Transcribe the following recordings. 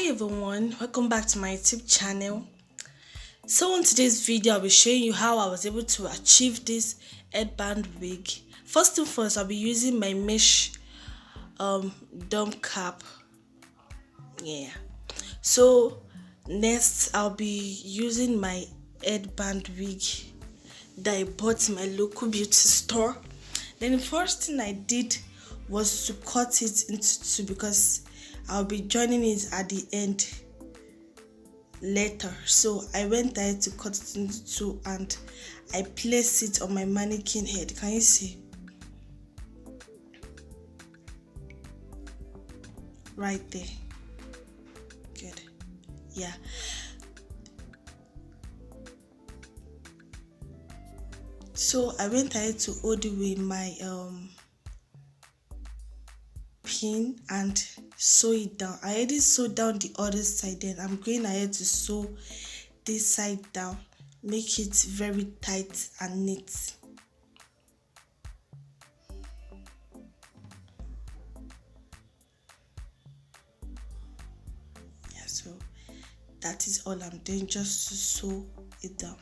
Hi everyone, welcome back to my YouTube channel. So in today's video, I'll be showing you how I was able to achieve this headband wig. First thing first, I'll be using my mesh dome cap. Yeah. So next, I'll be using my headband wig that I bought in my local beauty store. Then the first thing I did was to cut it into two because I'll be joining it at the end later. So I went ahead to cut it into two and I placed it on my mannequin head. Can you see? Right there. Good. Yeah. So I went ahead to hold it with my pin and sew it down. I already sewed down the other side, then I'm going ahead to sew this side down, make it very tight and neat. Yeah, so that is all I'm doing, just to sew it down.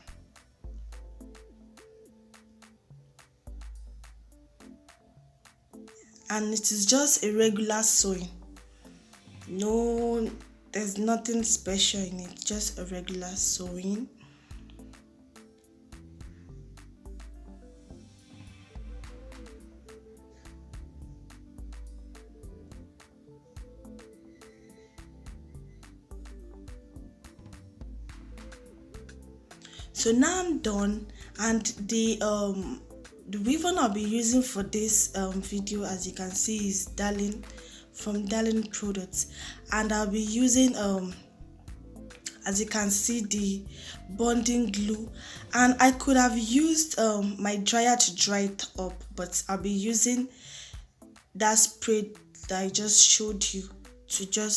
And it is just a regular sewing. No, there's nothing special in it, just a regular sewing. So now I'm done, and the weaving I'll be using for this video, as you can see, is Darling from Darling Products, and I'll be using as you can see, the bonding glue, and I could have used my dryer to dry it up, but I'll be using that spray that I just showed you to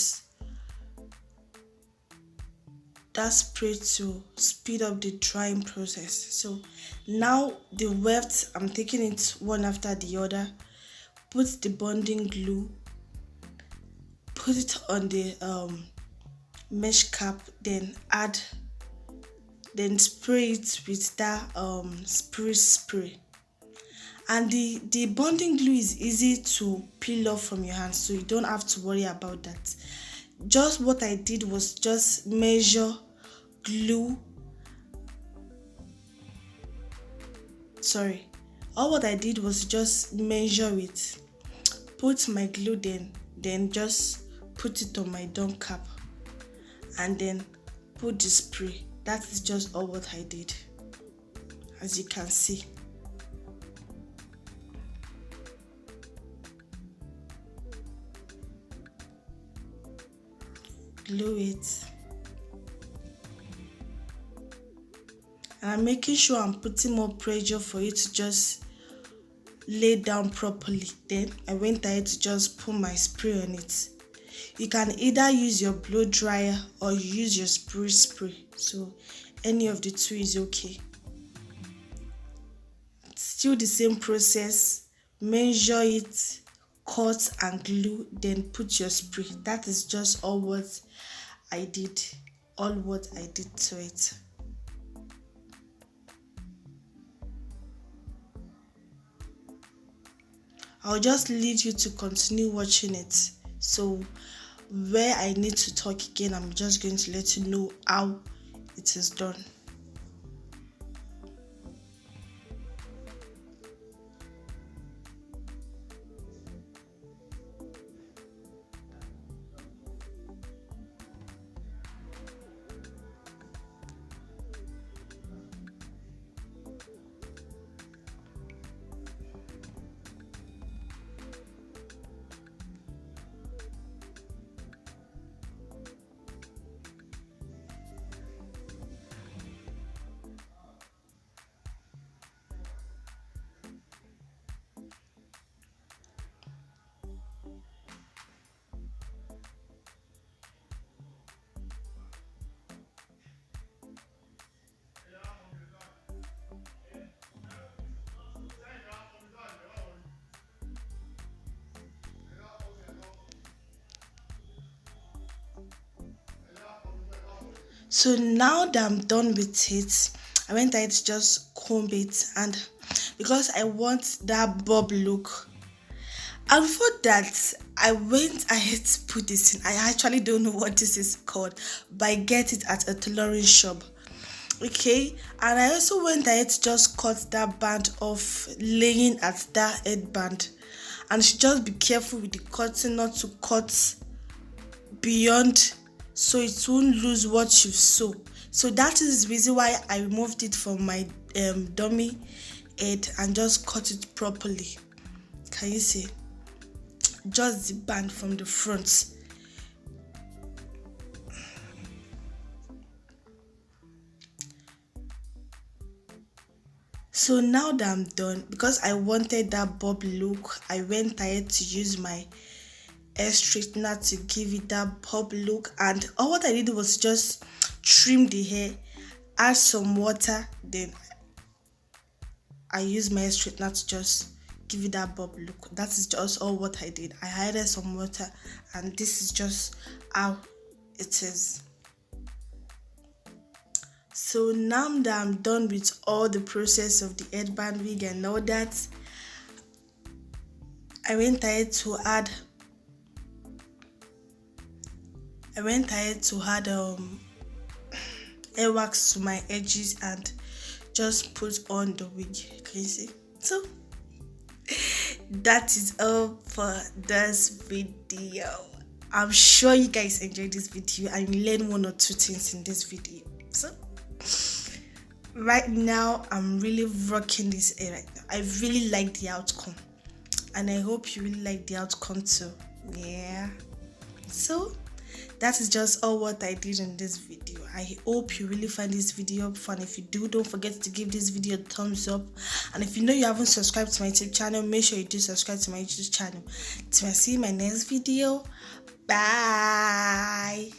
speed up the drying process. So now the weft, I'm taking it one after the other. Put the bonding glue, put it on the mesh cap, then spray it with that spray. And the bonding glue is easy to peel off from your hands, so you don't have to worry about that. Just what I did was just measure glue. All what I did was just measure it, put my glue, then just put it on my dome cap, and then put the spray. That is just all what I did, as you can see. Glue it, and I'm making sure I'm putting more pressure for it to just lay down properly. Then I went ahead to just put my spray on it. You can either use your blow dryer or use your spray, so any of the two is okay. Still the same process, measure it, cut and glue, then put your spray. That is just all what I did to it. I'll just leave you to continue watching it. So where I need to talk again, I'm just going to let you know how it is done. So now that I'm done with it, I went ahead to just comb it, and because I want that bob look. And for that, I went ahead to put this in. I actually don't know what this is called, but I get it at a tailoring shop. Okay, and I also went ahead to just cut that band off, laying at that headband. And you should just be careful with the cutting, not to cut beyond, so it won't lose what you've sewn. So that is the reason why I removed it from my dummy head and just cut it properly. Can you see? Just the band from the front. So now that I'm done, because I wanted that bob look, I went ahead to use my hair straightener to give it that bob look. And all what I did was just trim the hair, add some water, then I used my hair straightener to just give it that bob look. That is just all what I did. I added some water, and this is just how it is. So now that I'm done with all the process of the headband wig and all that, I went ahead to add hair wax to my edges and just put on the wig. Can you see? So that is all for this video. I'm sure you guys enjoyed this video and you learned one or two things in this video. So right now I'm really rocking this hair right now. I really like the outcome, and I hope you really like the outcome too. Yeah, so that is just all what I did in this video. I hope you really find this video fun. If you do, don't forget to give this video a thumbs up, and if you know you haven't subscribed to my YouTube channel, make sure you do subscribe to my YouTube channel. Till I see you in my next video. Bye.